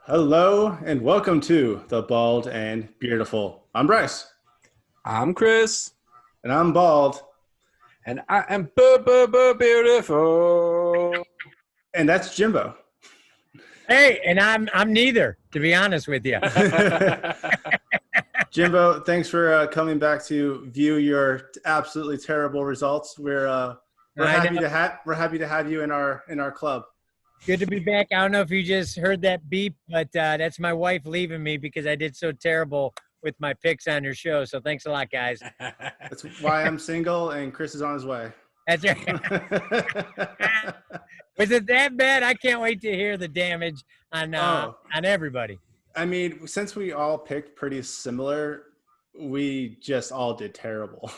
Hello and welcome to the Bald and Beardiful. I'm Bryce. I'm Chris. And I'm Bald. And I am beautiful. And that's Jimbo. Hey, and I'm neither, to be honest with you. Jimbo, thanks for coming back to view your absolutely terrible results. We're happy to have you in our club. Good to be back. I don't know if you just heard that beep, but that's my wife leaving me because I did so terrible with my picks on your show. So thanks a lot, guys. That's why I'm single and Chris is on his way. That's right. Was it that bad? I can't wait to hear the damage on everybody. I mean, since we all picked pretty similar, we just all did terrible.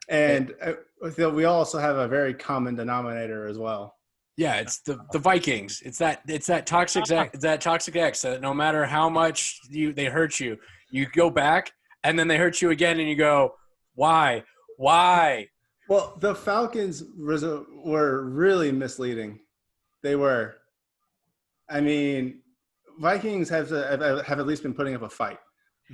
And we also have a very common denominator as well. Yeah, it's the Vikings. It's that toxic X that no matter how much they hurt you, you go back and then they hurt you again and you go, why? Well, the Falcons were really misleading. They were. I mean, Vikings have at least been putting up a fight,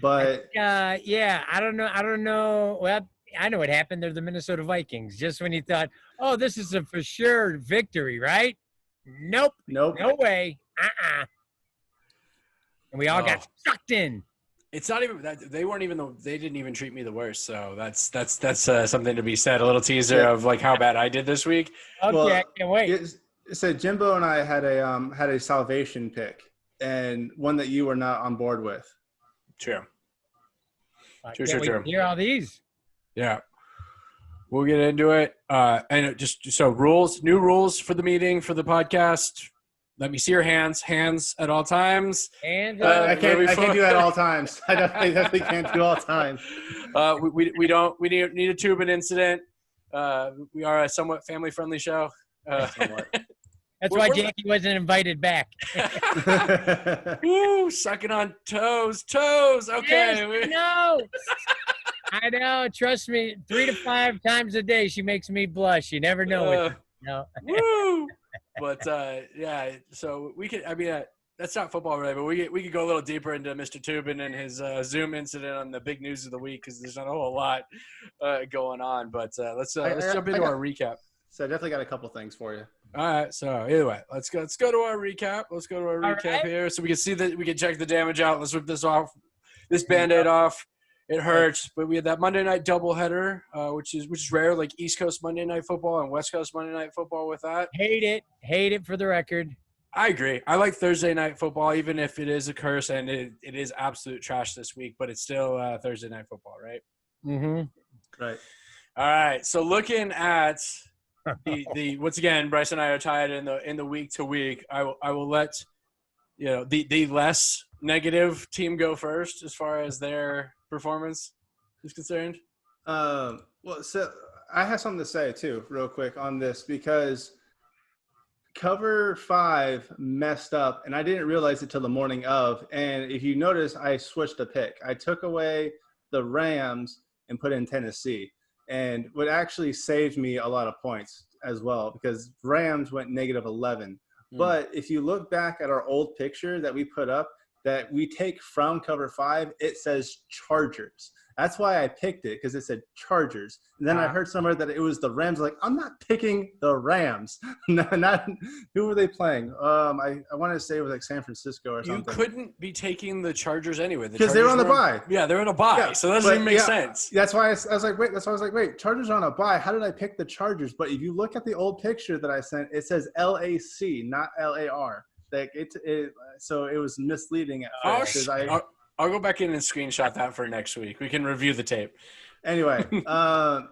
but yeah, I don't know. Well, I know what happened. They're the Minnesota Vikings. Just when you thought, oh, this is a for sure victory, right? Nope. No way. And we all got sucked in. It's not even that they didn't even treat me the worst. So that's something to be said. A little teaser of like how bad I did this week. Okay, well, I can't wait. So Jimbo and I had a salvation pick and one that you were not on board with. True. True. Hear all these. Yeah. We'll get into it. And just so new rules for the meeting, for the podcast. Let me see your hands at all times. I can't do that at all times. I definitely can't do all times. We need a tubing incident. We are a somewhat family friendly show. That's why Jackie wasn't invited back. Woo, sucking on toes. Okay. Yes, I know. Trust me, 3 to 5 times a day she makes me blush. You never know it. No. Woo! But yeah, so we could. I mean, that's not football related, but we could go a little deeper into Mr. Tubin and his Zoom incident on the big news of the week because there's not a whole lot going on. But let's jump into our recap. So I definitely got a couple things for you. All right. So either way, let's go to our recap. Here, so we can see that we can check the damage out. Let's rip this off. This Band-Aid off. It hurts, but we had that Monday night doubleheader, which is rare, like East Coast Monday Night Football and West Coast Monday Night Football with that. Hate it for the record. I agree. I like Thursday Night Football, even if it is a curse and it is absolute trash this week, but it's still Thursday Night Football, right? Mm-hmm. Right. All right. So looking at the once again, Bryce and I are tied in the week to week. I will let the less negative team go first as far as their performance is concerned. Well, so I have something to say too, real quick on this because cover 5 messed up, and I didn't realize it till the morning of. And if you notice, I switched a pick. I took away the Rams and put in Tennessee, and what actually saved me a lot of points as well because Rams went -11. But if you look back at our old picture that we put up, that we take from cover 5, it says Chargers. That's why I picked it, because it said Chargers. And then I heard somewhere that it was the Rams. Like, I'm not picking the Rams. Not who were they playing? I wanted to say it was like San Francisco or something. You couldn't be taking the Chargers anyway. Because they were on the bye. Yeah, they're on a bye. Yeah, so that doesn't even make sense. That's why I was like, wait. That's why I was like, wait. Chargers are on a bye. How did I pick the Chargers? But if you look at the old picture that I sent, it says LAC, not LAR. Like so it was misleading at first. I'll go back in and screenshot that for next week. We can review the tape. Anyway,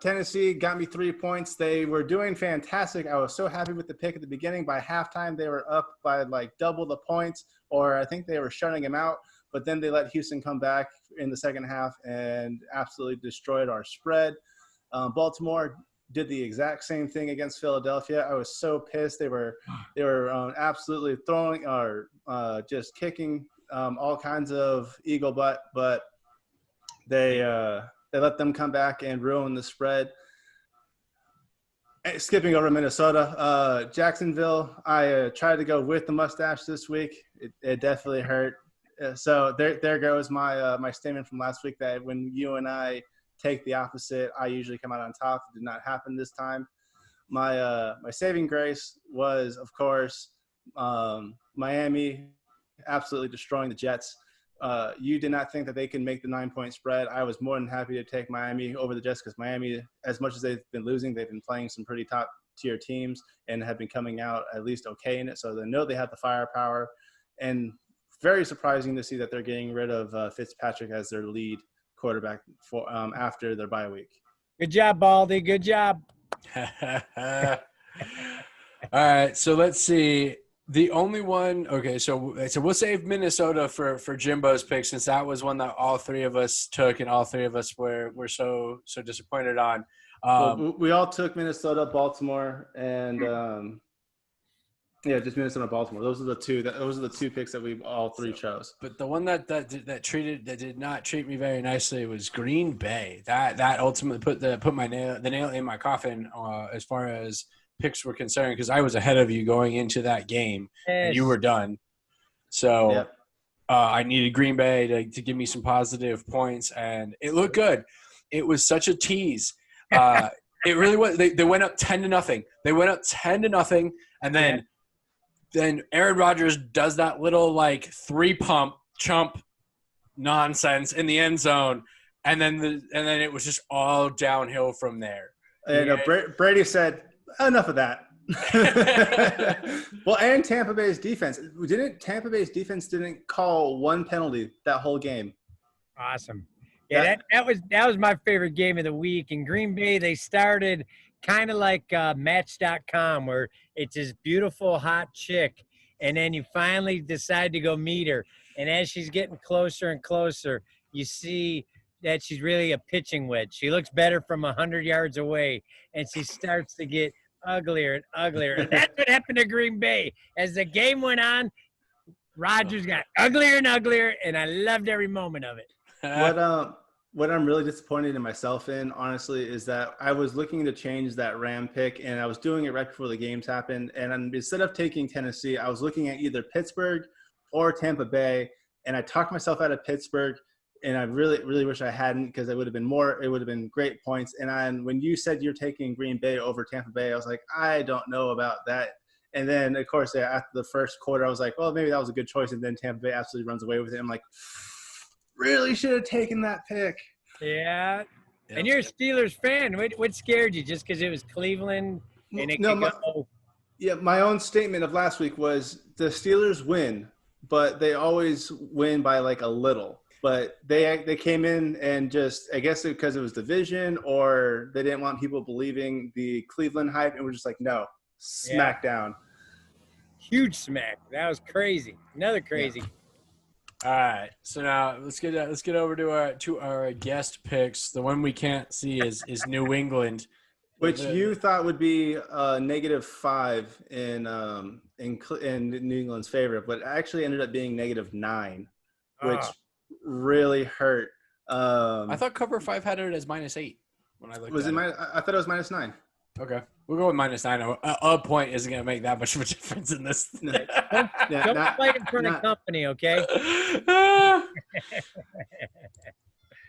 Tennessee got me 3 points. They were doing fantastic. I was so happy with the pick at the beginning. By halftime, they were up by like double the points, or I think they were shutting them out. But then they let Houston come back in the second half and absolutely destroyed our spread. Baltimore did the exact same thing against Philadelphia. I was so pissed. They were absolutely throwing or just kicking all kinds of eagle butt, but they let them come back and ruin the spread. Skipping over Minnesota, Jacksonville. I tried to go with the mustache this week. It definitely hurt. So there goes my my statement from last week that when you and I take the opposite, I usually come out on top. It did not happen this time. My saving grace was, of course, Miami absolutely destroying the Jets. You did not think that they could make the 9-point spread. I was more than happy to take Miami over the Jets because Miami, as much as they've been losing, they've been playing some pretty top tier teams and have been coming out at least okay in it. So they know they have the firepower, and very surprising to see that they're getting rid of Fitzpatrick as their lead quarterback for after their bye week. Good job, Baldy. Good job. All right, so let's see. The only one, okay, so we'll save Minnesota for Jimbo's pick since that was one that all three of us took and all three of us were so disappointed on. Well, we all took Minnesota, Baltimore, and just Minnesota, Baltimore. Those are the two picks that we all three chose. But the one that did not treat me very nicely was Green Bay. That ultimately put the nail in my coffin as far as picks were concerned, because I was ahead of you going into that game and you were done. So yep. I needed Green Bay to give me some positive points, and it looked good. It was such a tease. It really was. They went up 10-0. They went up 10-0, and then Aaron Rodgers does that little like 3-pump chump nonsense in the end zone, and then it was just all downhill from there. And Brady said, enough of that. Well, and Tampa Bay's defense didn't call one penalty that whole game. Awesome. Yeah, that was my favorite game of the week. In Green Bay, they started kind of like Match.com, where it's this beautiful hot chick, and then you finally decide to go meet her, and as she's getting closer and closer, you see that she's really a pitching wedge. She looks better from 100 yards away, and she starts to get uglier and uglier. And that's what happened to Green Bay. As the game went on, Rodgers got uglier and uglier, and I loved every moment of it. What I'm really disappointed in myself in, honestly, is that I was looking to change that Ram pick, and I was doing it right before the games happened. And instead of taking Tennessee, I was looking at either Pittsburgh or Tampa Bay, and I talked myself out of Pittsburgh. And I really, really wish I hadn't, because it would have been great points. And when you said you're taking Green Bay over Tampa Bay, I was like, I don't know about that. And then, of course, after the first quarter, I was like, well, maybe that was a good choice. And then Tampa Bay absolutely runs away with it. I'm like, really should have taken that pick. Yeah. And you're a Steelers fan. What scared you? Just because it was Cleveland? And my own statement of last week was the Steelers win, but they always win by like a little. But they came in and just, I guess because it was division, or they didn't want people believing the Cleveland hype, and we're just like, no, smack down. Huge smack. That was crazy. Another crazy. Yeah. All right, so now let's get over to our guest picks. The one we can't see is New England, which you thought would be -5 in New England's favor, but actually ended up being -9, which really hurt. I thought cover 5 had it as -8 when I looked. I thought it was -9. Okay, we'll go with -9. A point isn't going to make that much of a difference in this. Don't play in front of company, okay?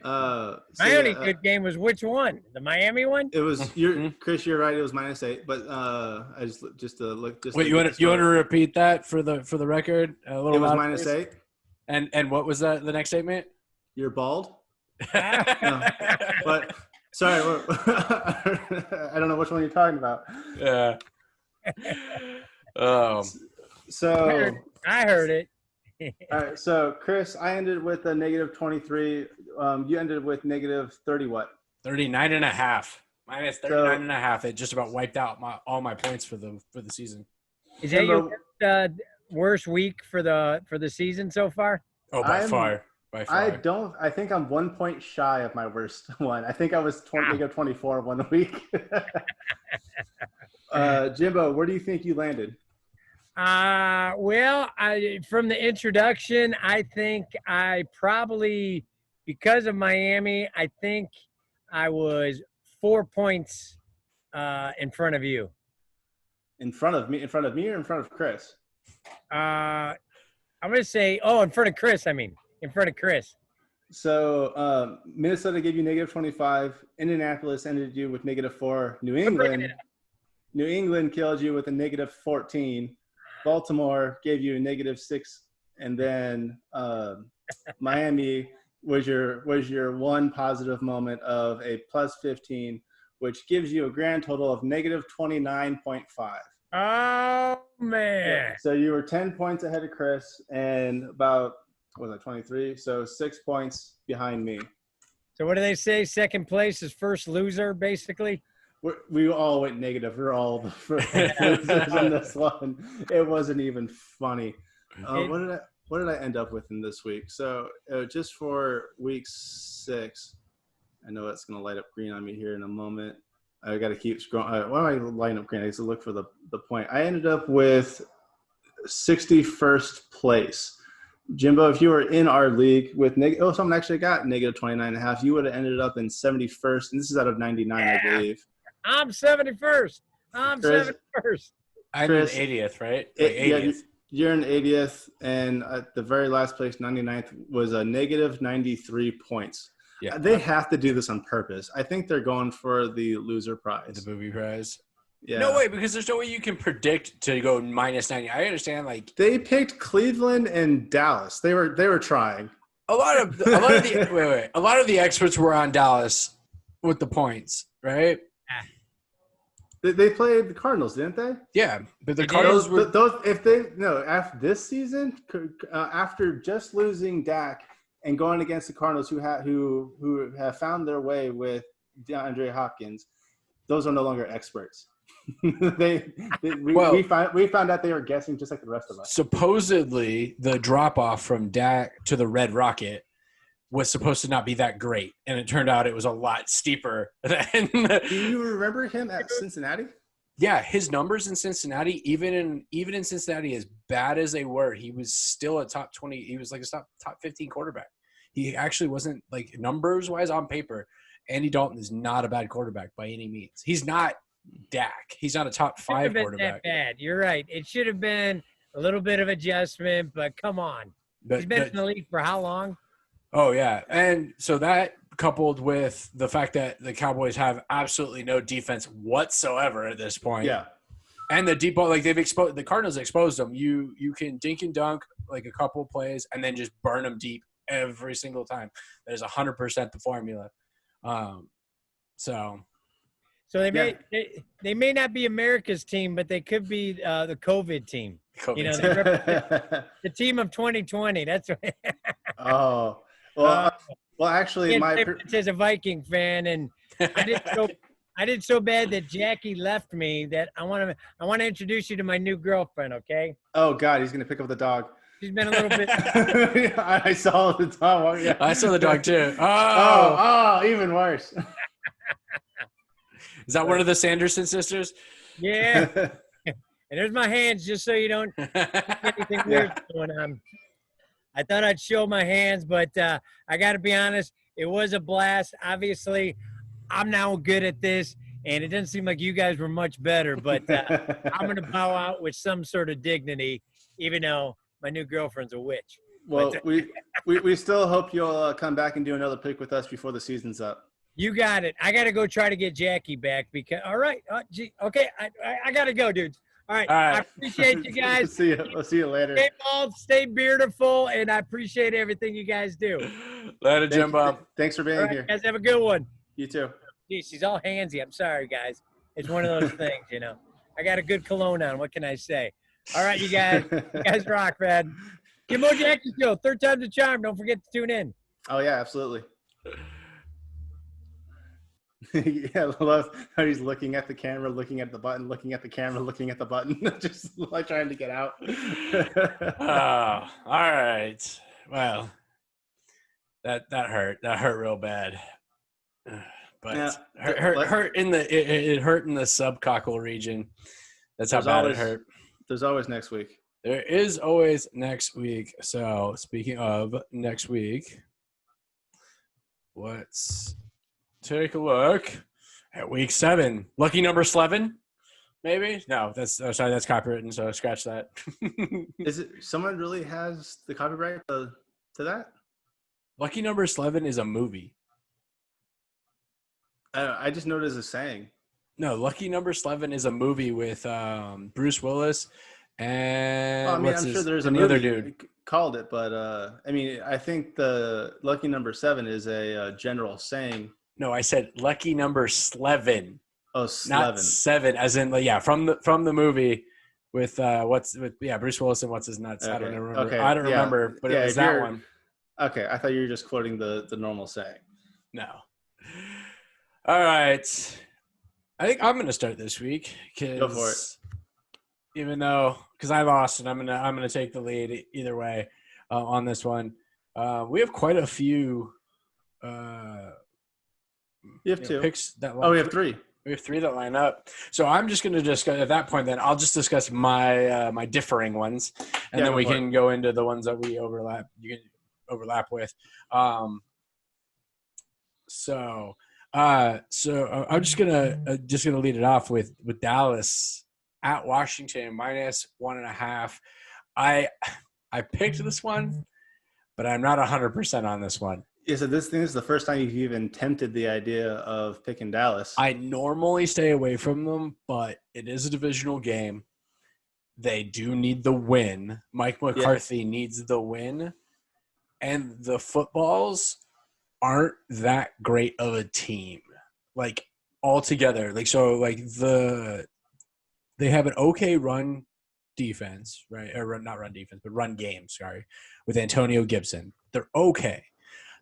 My only good game was which one? The Miami one? It was Chris. You're right. It was -8, but I just to look. Wait, you want to repeat that for the record? It was -8. And what was the next statement? You're bald. No, but sorry, I don't know which one you're talking about. Yeah. So I heard it. All right. So Chris, I ended with a -23. You ended with -30. What? 39.5. -39.5. It just about wiped out all my points for the season. Is that your worst week for the season so far? Oh, by far. I think I'm 1 point shy of my worst one. I think I was -24 one week. Jimbo, where do you think you landed? Well, from the introduction, I think I probably, because of Miami, I think I was 4 points in front of you? In front of me, or in front of Chris? I'm gonna say, in front of Chris. I mean, in front of Chris. So Minnesota gave you -25. Indianapolis ended you with -4. New England killed you with a -14. Baltimore gave you a -6, and then Miami was your one positive moment of a +15, which gives you a grand total of -29.5. Oh man! So you were 10 points ahead of Chris and about 23? So 6 points behind me. So what do they say? Second place is first loser, basically. We all went negative. We're all the first losers in this one. It wasn't even funny. What did I end up with in this week? So just for week 6, I know it's going to light up green on me here in a moment. I got to keep scrolling. Why am I lighting up green? I have to look for the point. I ended up with 61st place. Jimbo, if you were in our league with someone actually got -29.5, you would have ended up in 71st, and this is out of 99, I believe. I'm 71st. I'm 71st. I'm in 80th, right? 80th. You're in 80th, and at the very last place, 99th, was a -93 points. Yeah, they have to do this on purpose. I think they're going for the loser prize. The booby prize. Yeah. No way, because there's no way you can predict to go -90. I understand, like they picked Cleveland and Dallas. They were trying. A lot of the experts were on Dallas with the points, right? They played the Cardinals, didn't they? Yeah, but the Cardinals were after this season, after just losing Dak and going against the Cardinals, who have found their way with DeAndre Hopkins, those are no longer experts. We found out they were guessing just like the rest of us. Supposedly, the drop off from Dak to the Red Rocket was supposed to not be that great, and it turned out it was a lot steeper. Do you remember him at Cincinnati? Yeah, his numbers in Cincinnati, even in Cincinnati, as bad as they were, he was still a top 20. He was like a top 15 quarterback. He actually wasn't, like, numbers wise on paper. Andy Dalton is not a bad quarterback by any means. He's not Dak. He's not a top 5 quarterback. That bad. You're right. It should have been a little bit of adjustment, but come on. He's been in the league for how long? Oh, yeah. And so that coupled with the fact that the Cowboys have absolutely no defense whatsoever at this point. Yeah. And the deep ball, like the Cardinals exposed them. You can dink and dunk like a couple plays and then just burn them deep every single time. That is 100% the formula. So they may not be America's team, but they could be the COVID team. The team of 2020. That's right. Oh. Well, actually, as a Viking fan, and I did so bad that Jackie left me that I want to introduce you to my new girlfriend. Okay. Oh God, he's gonna pick up the dog. She's been a little bit. I saw the dog. Yeah. I saw the dog too. Oh, even worse. Is that one of the Sanderson sisters? Yeah. And there's my hands, just so you don't anything weird going on. I thought I'd show my hands, but I got to be honest, it was a blast. Obviously, I'm now good at this, and it doesn't seem like you guys were much better, but I'm going to bow out with some sort of dignity, even though my new girlfriend's a witch. Well, we still hope you'll come back and do another pick with us before the season's up. You got it. I got to go try to get Jackie back because – all right. Okay, I got to go, dude. All right. I appreciate you guys. We'll see you later. Stay bald, stay beardiful, and I appreciate everything you guys do. Later, Jimbo. Thanks for being here. Guys, have a good one. You too. Geez, she's all handsy. I'm sorry, guys. It's one of those things, you know. I got a good cologne on. What can I say? All right, you guys. You guys rock, man. Jimbo Jackie Show. Third time's a charm. Don't forget to tune in. Oh, yeah, absolutely. Yeah, I love how he's looking at the camera, looking at the button, looking at the camera, looking at the button, just like trying to get out. Oh, all right. Well, that hurt. That hurt real bad. But yeah, hurt in it hurt in the subcockle region. That's how bad it hurt. There's always next week. There is always next week. So speaking of next week, let's take a look At week 7, lucky number 11, maybe. No, that's sorry, that's copywritten. So scratch that. Is it someone really has the copyright to that? Lucky number 11 is a movie. I just noticed a saying. No, Lucky Number 11 is a movie with Bruce Willis and I'm sure there's and a the other movie dude. called it, but I think the lucky number 7 is a general saying. No, I said Lucky Number 11, Oh, not 11. 7, as in from the movie with Bruce Willis and what's his nuts. Okay. I don't remember. Okay. I don't remember, but it was that one. Okay, I thought you were just quoting the normal saying. No. All right. I think I'm gonna start this week Go for it. Because I lost and I'm gonna take the lead either way on this one. We have quite a few. You have 2 picks that. We have 3. We have 3 that line up. So I'm just gonna discuss at that point. Then I'll just discuss my my differing ones, and then we can go into the ones that we overlap. You can overlap with. So I'm just gonna lead it off with Dallas at Washington -1.5. I picked this one, but I'm not 100% on this one. Yeah, so this thing is the first time you've even tempted the idea of picking Dallas. I normally stay away from them, but it is a divisional game. They do need the win. Mike McCarthy needs the win, and the footballs aren't that great of a team, like altogether. They have an okay run defense, right? Or not run defense, but run game. Sorry, with Antonio Gibson, they're okay.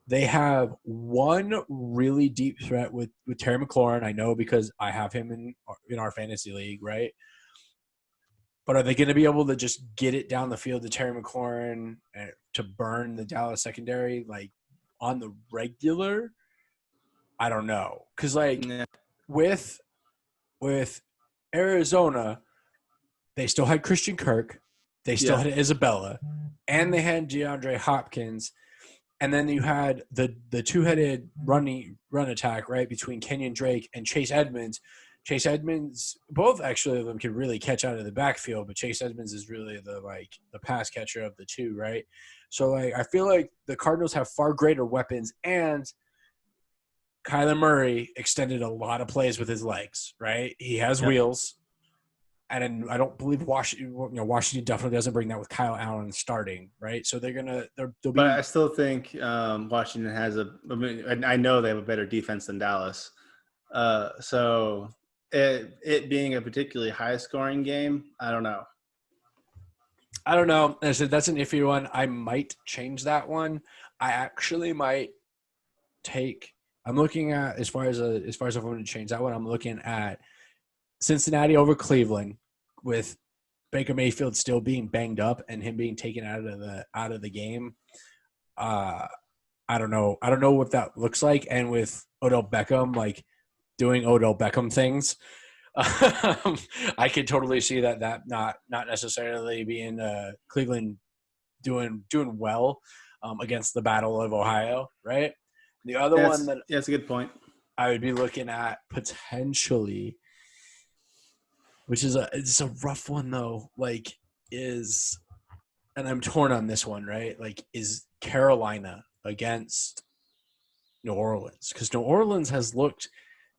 They have one really deep threat with Terry McLaurin. I know because I have him in our fantasy league, right? But are they going to be able to just get it down the field to Terry McLaurin to burn the Dallas secondary like on the regular? I don't know, because with Arizona, they still had Christian Kirk, they still had Isabella, and they had DeAndre Hopkins, and then you had the two-headed run attack right between Kenyon Drake and Chase Edmonds. Chase Edmonds, both actually of them can really catch out of the backfield, but Chase Edmonds is really the pass catcher of the two, right? So I feel like the Cardinals have far greater weapons, and Kyler Murray extended a lot of plays with his legs, right? He has wheels, and I don't believe Washington definitely doesn't bring that with Kyle Allen starting, right? So they'll be. But I still think Washington has I know they have a better defense than Dallas. So it being a particularly high-scoring game, I don't know. I said that's an iffy one. I might change that one. I actually might take. I'm looking at as far as if I'm going to change that one. I'm looking at Cincinnati over Cleveland, with Baker Mayfield still being banged up and him being taken out of the game. I don't know what that looks like, and with Odell Beckham doing Odell Beckham things. I could totally see that not necessarily being Cleveland doing well against the Battle of Ohio, right? The other one that's a good point. I would be looking at potentially, which is it's a rough one though, and I'm torn on this one, right? Is Carolina against New Orleans, because New Orleans has looked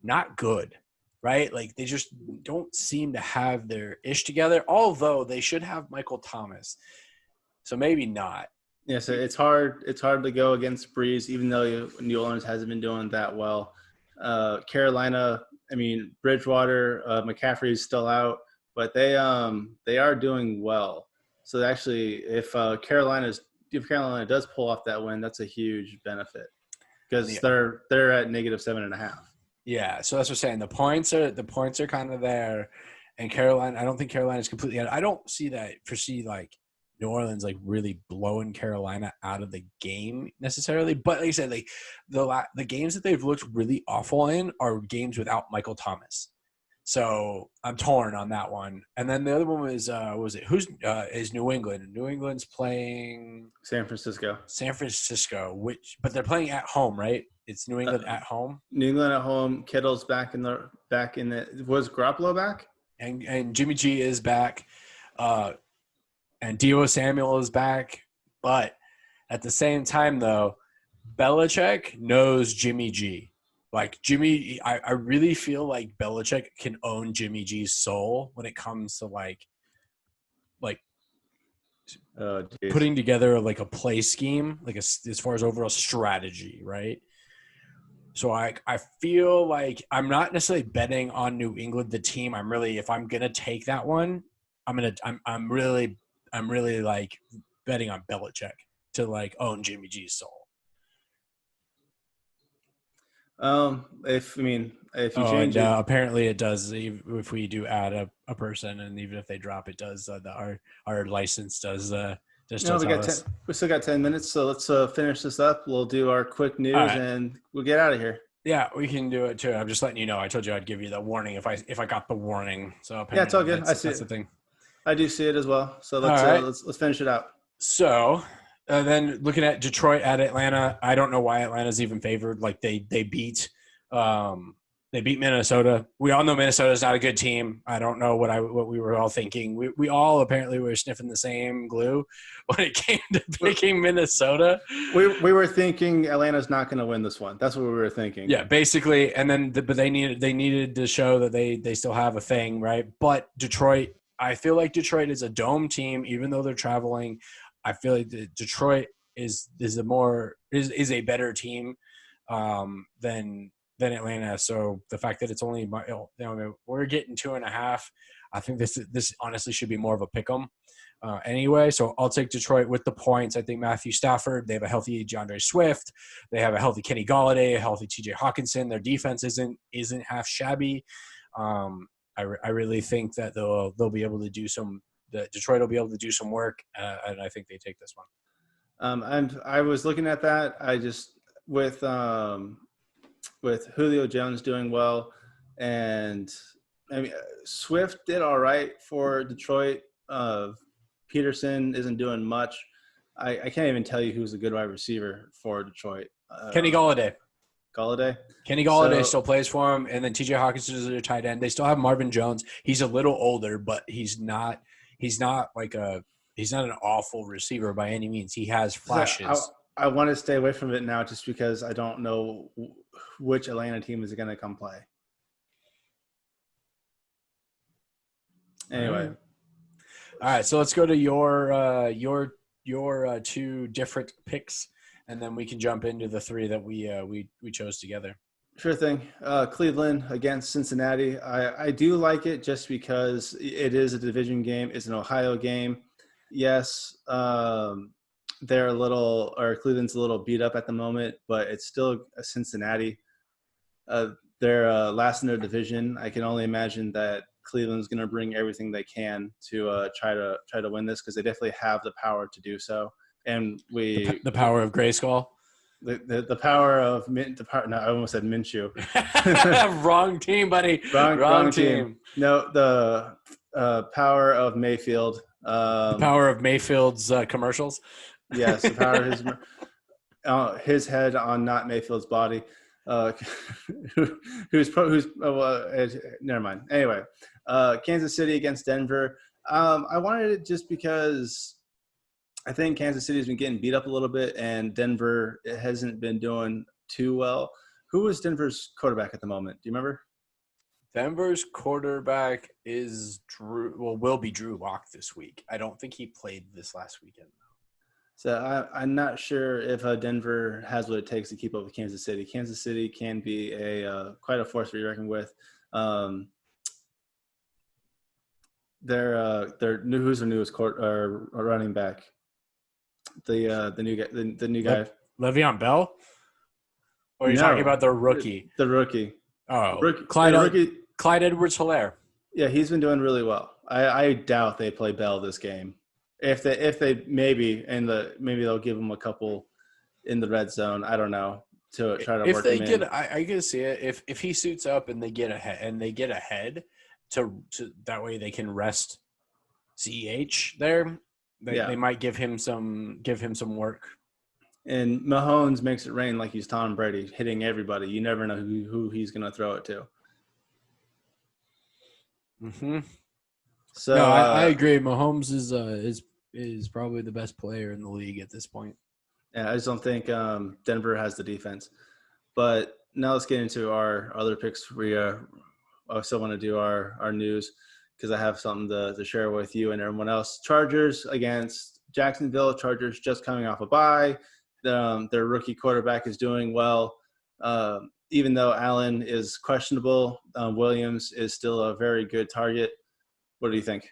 not good, right? They just don't seem to have their ish together, although they should have Michael Thomas. So maybe not. Yeah, so it's hard to go against Breeze, even though New Orleans hasn't been doing that well. Carolina, Bridgewater, McCaffrey's still out, but they are doing well. So actually, if Carolina does pull off that win, that's a huge benefit, because they're at -7.5. Yeah, so that's what I'm saying. The points are kind of there, and Carolina. I don't think Carolina's completely out. I don't foresee New Orleans really blowing Carolina out of the game necessarily. But like I said, the games that they've looked really awful in are games without Michael Thomas. So I'm torn on that one. And then the other one was is New England. New England's playing San Francisco. But they're playing at home, right? It's New England at home. New England at home. Kittle's back in the was Garoppolo back? And Jimmy G is back. And Deebo Samuel is back. But at the same time, though, Belichick knows Jimmy G. Like I really feel like Belichick can own Jimmy G's soul when it comes to like putting together like a play scheme, like as far as overall strategy, right? So I feel like I'm not necessarily betting on New England, the team. I'm really, if I'm gonna take that one, I'm really like betting on Belichick to like own Jimmy G's soul. If you change it, apparently it does. If we do add a person, and even if they drop, it does. Our license does. We still got 10 minutes, so let's finish this up. We'll do our quick news, and we'll get out of here. Yeah, we can do it too. I'm just letting you know. I told you I'd give you the warning if I got the warning. So yeah, it's all good. I see that's it. the thing. I do see it as well. So let's finish it out. So. Then looking at Detroit at Atlanta, I don't know why Atlanta's even favored. Like they beat Minnesota. We all know Minnesota's not a good team. I don't know what we were all thinking. We all apparently were sniffing the same glue when it came to picking Minnesota. We were thinking Atlanta's not going to win this one. That's what we were thinking. Yeah, basically. And then but they needed to show that they still have a thing, right? But Detroit, I feel like Detroit is a dome team, even though they're traveling. I feel like Detroit is a better team than Atlanta. So the fact that it's only we're getting 2.5, I think this honestly should be more of a pick 'em anyway. So I'll take Detroit with the points. I think Matthew Stafford. They have a healthy DeAndre Swift. They have a healthy Kenny Golladay, a healthy T.J. Hawkinson. Their defense isn't half shabby. I really think that they'll be able to do some. That Detroit will be able to do some work, and I think they take this one. And I was looking at that. I just with Julio Jones doing well, and I mean Swift did all right for Detroit. Peterson isn't doing much. I can't even tell you who's a good wide receiver for Detroit. Kenny Golladay. Kenny Golladay still plays for him, and then T.J. Hawkinson is their tight end. They still have Marvin Jones. He's a little older, but he's not an awful receiver by any means. He has flashes. I want to stay away from it now just because I don't know which Atlanta team is going to come play. Anyway. All right, so let's go to your two different picks, and then we can jump into the three that we chose together. Sure thing. Cleveland against Cincinnati. I do like it just because it is a division game. It's an Ohio game. Yes, Cleveland's a little beat up at the moment, but it's still a Cincinnati. They're last in their division. I can only imagine that Cleveland's going to bring everything they can to try to win this because they definitely have the power to do so. And the power of Grayskull. The power of I almost said Minshew. Wrong team, buddy. Wrong team. No, the power of Mayfield. The power of Mayfield's commercials. Yes, the power of his head on not Mayfield's body. Never mind. Anyway, Kansas City against Denver. I wanted it just because I think Kansas City has been getting beat up a little bit, and Denver hasn't been doing too well. Who is Denver's quarterback at the moment? Do you remember? Denver's quarterback will be Drew Lock this week. I don't think he played this last weekend. So I'm not sure if Denver has what it takes to keep up with Kansas City. Kansas City can be quite a force to be reckoned with. Who's their newest running back? The new guy. Le'Veon Bell? Or are you talking about the rookie? The rookie. Oh, Clyde Edwards-Helaire. Yeah, he's been doing really well. I doubt they play Bell this game. If they maybe they'll give him a couple in the red zone. I don't know to try to work him in. I can see it. If he suits up and they get ahead, to that way they can rest CEH there. They might give him some work. And Mahomes makes it rain like he's Tom Brady, hitting everybody. You never know who he's going to throw it to. Mm-hmm. So no, I agree. Mahomes is probably the best player in the league at this point. Yeah, I just don't think Denver has the defense. But now let's get into our other picks. We also want to do our news because I have something to share with you and everyone else. Chargers against Jacksonville. Chargers just coming off a bye. Their rookie quarterback is doing well. Even though Allen is questionable, Williams is still a very good target. What do you think?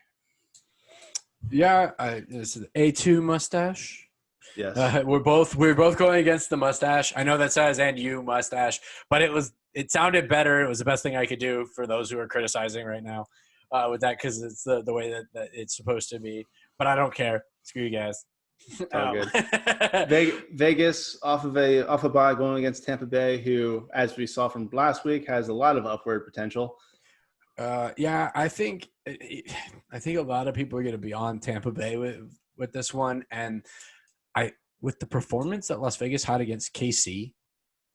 Yeah, this is A2 mustache. Yes. We're both going against the mustache. I know that says "and you mustache," but it sounded better. It was the best thing I could do for those who are criticizing right now with that because it's the way that it's supposed to be. But I don't care. Screw you guys. All good. Vegas off a bye going against Tampa Bay, who, as we saw from last week, has a lot of upward potential. Yeah, I think a lot of people are going to be on Tampa Bay with this one, and with the performance that Las Vegas had against KC,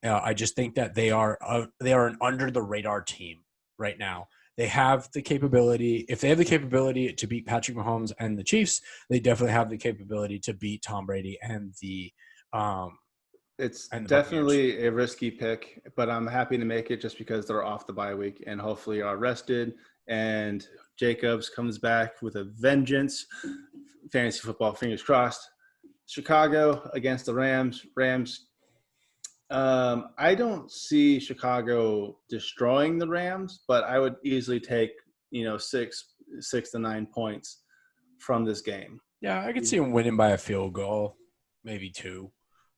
I just think that they are an under the radar team right now. They have the capability. If they have the capability to beat Patrick Mahomes and the Chiefs, they definitely have the capability to beat Tom Brady and the. It's and the definitely Buccaneers. a risky pick, but I'm happy to make it just because they're off the bye week and hopefully are rested. And Jacobs comes back with a vengeance. Fantasy football, fingers crossed. Chicago against the Rams. I don't see Chicago destroying the Rams, but I would easily take 6 to 9 points from this game. Yeah, I could see them winning by a field goal, maybe 2,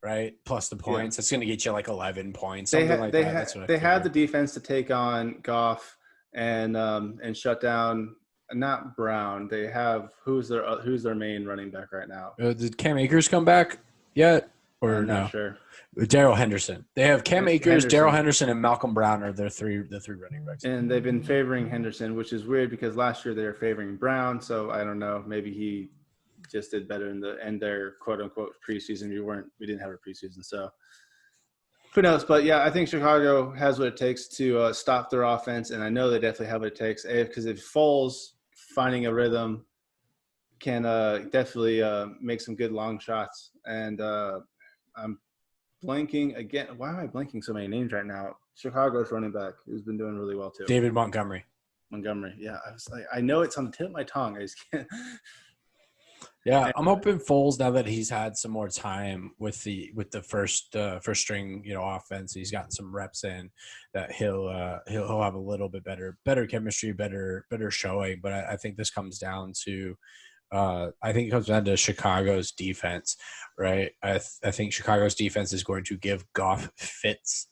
right? Plus the points. It's going to get you like 11 points, something like that. They had the defense to take on Goff and shut down. Not Brown. They have who's their main running back right now? Did Cam Akers come back yet, or I'm no? not sure. Darrell Henderson. They have Cam Akers, Darrell Henderson, and Malcolm Brown are the three running backs. And they've been favoring Henderson, which is weird because last year they were favoring Brown. So I don't know. Maybe he just did better in their quote unquote preseason. We didn't have a preseason, so who knows? But yeah, I think Chicago has what it takes to stop their offense, and I know they definitely have what it takes. Because if Foles finding a rhythm can definitely make some good long shots. And I'm blanking again. Why am I blanking so many names right now? Chicago's running back who's been doing really well too. David Montgomery. Yeah, I was like, I know it's on the tip of my tongue. I just can't. Yeah, I'm hoping Foles, now that he's had some more time with the first string offense, he's gotten some reps in, that he'll have a little bit better chemistry, better showing. But I think this comes down to Chicago's defense, right? I think Chicago's defense is going to give Goff fits,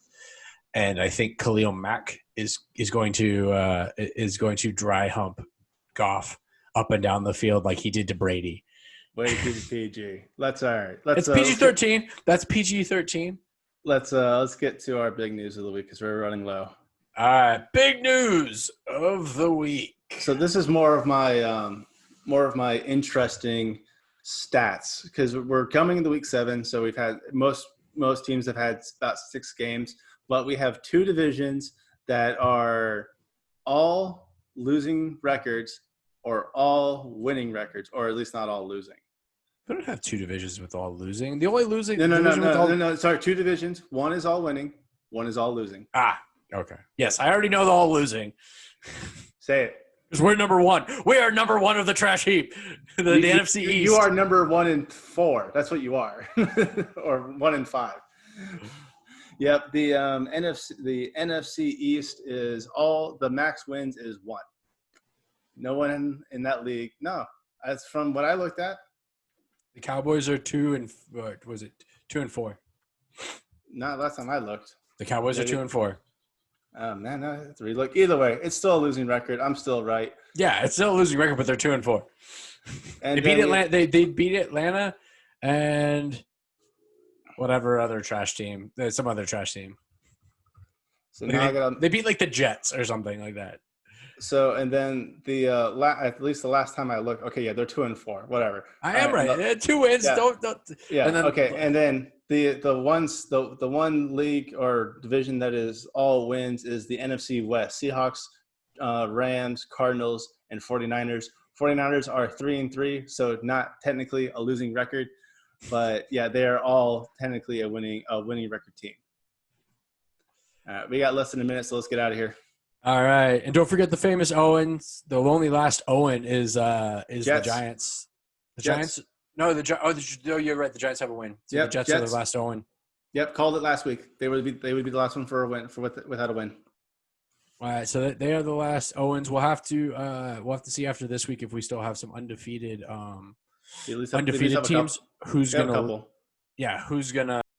and I think Khalil Mack is going to dry hump Goff up and down the field like he did to Brady. Way to keep it PG. It's PG-13. That's PG-13. Let's get to our big news of the week because we're running low. All right, big news of the week. So this is more of my interesting stats because we're coming into week 7. So we've had most teams have had about 6 games, but we have 2 divisions that are all losing records or all winning records, or at least not all losing. We don't have 2 divisions with all losing. The only losing No. Sorry, 2 divisions. One is all winning. One is all losing. Ah, okay. Yes, I already know the all losing. Say it. Because we're number 1. We are number 1 of the trash heap. The NFC East. You are number 1 in 4. That's what you are, or 1 in 5. Yep. The NFC East is all the max wins is 1. No one in that league. No, that's from what I looked at. The Cowboys are 2 and 4? Not last time I looked. The Cowboys are 2 and 4. Man, no, that's a relook. Either way, it's still a losing record. I'm still right. Yeah, it's still a losing record, but they're 2 and 4. And they beat Atlanta. They beat Atlanta and whatever other trash team. Some other trash team. So now they beat like the Jets or something like that. So and then the at least the last time I looked, okay, yeah, they're 2-4, whatever. I am right. They had 2 wins. Yeah. Don't. Yeah. And then, Okay. And then the one league or division that is all wins is the NFC West. Seahawks, Rams, Cardinals, and 49ers. 49ers are 3-3, so not technically a losing record, but yeah, they are all technically a winning record team. All right, we got less than a minute, so let's get out of here. All right, and don't forget the famous Owens. The only last Owen is the Giants. The Giants. No, you're right. The Giants have a win. So the Jets are the last Owen. Yep, called it last week. They would be the last one for a win without a win. All right, so they are the last Owens. We'll have to see after this week if we still have some undefeated teams. Who's gonna